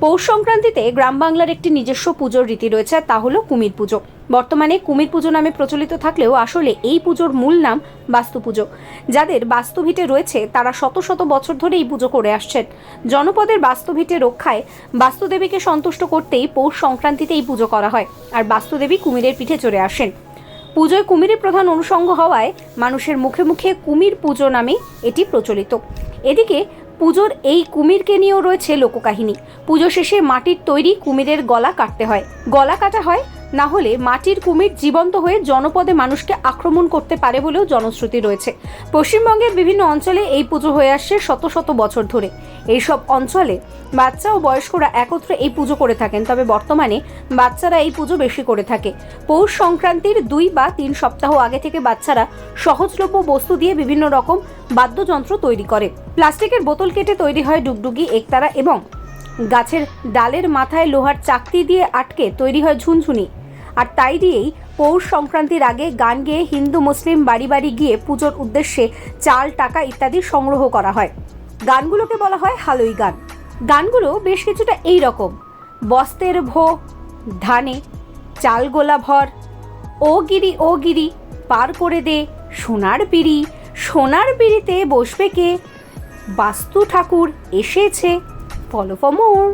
পৌষ সংক্রান্তিতে গ্রাম বাংলার একটি নিজস্ব পুজোর রীতি রয়েছে, তা হলো কুমির পুজো। বর্তমানে কুমির পুজো নামে প্রচলিত থাকলেও আসলে এই পুজোর মূল নাম বাস্তু পুজো। যাদের বাস্তুভিটে রয়েছে তারা শত শত বছর ধরে এই পুজো করে আসছেন। জনপদের বাস্তুভিটে রক্ষায় বাস্তুদেবীকে সন্তুষ্ট করতেই পৌষ সংক্রান্তিতে এই পুজো করা হয়। আর বাস্তুদেবী কুমিরের পিঠে চড়ে আসেন। পুজোয় কুমিরের প্রধান অনুষঙ্গ হওয়ায় মানুষের মুখে মুখে কুমির পুজো নামে এটি প্রচলিত। এদিকে পুজোর এই কুমিরকে নিয়েও রয়েছে লোককাহিনী। পুজো শেষে মাটির তৈরি কুমিরের গলা কাটতে হয়। গলা কাটা হয়, না হলে মাটির কুমির জীবন্ত হয়ে জনপদে মানুষকে আক্রমণ করতে পারে বলেও জনশ্রুতি রয়েছে। পশ্চিমবঙ্গের বিভিন্ন অঞ্চলে এই পুজো হয়ে আসছে শত শত বছর ধরে। এইসব অঞ্চলে বাচ্চা ও বয়স্করা একত্রে এই পুজো করে থাকেন, তবে বর্তমানে বাচ্চারা এই পুজো বেশি করে থাকে। পৌষ সংক্রান্তির 2 বা 3 সপ্তাহ আগে থেকে বাচ্চারা সহজলভ্য বস্তু দিয়ে বিভিন্ন রকম বাদ্যযন্ত্র তৈরি করে। প্লাস্টিকের বোতল কেটে তৈরি হয় ডুগডুগি, একতারা এবং গাছের ডালের মাথায় লোহার চাকতি দিয়ে আটকে তৈরি হয় ঝুনঝুনি। আর তাই দিয়েই পৌষ সংক্রান্তির আগে গান গেয়ে হিন্দু মুসলিম বাড়ি বাড়ি গিয়ে পুজোর উদ্দেশ্যে চাল, টাকা ইত্যাদি সংগ্রহ করা হয়। গানগুলোকে বলা হয় হালই গান। গানগুলো বেশ কিছুটা এই রকম: বস্তের ভো ধানে চাল গোলা ভর, ও গিরি পার করে দে সোনার পিড়ি, সোনার পিড়িতে বসবে কে, বাস্তু ঠাকুর এসেছে, ফলো ফর মোর।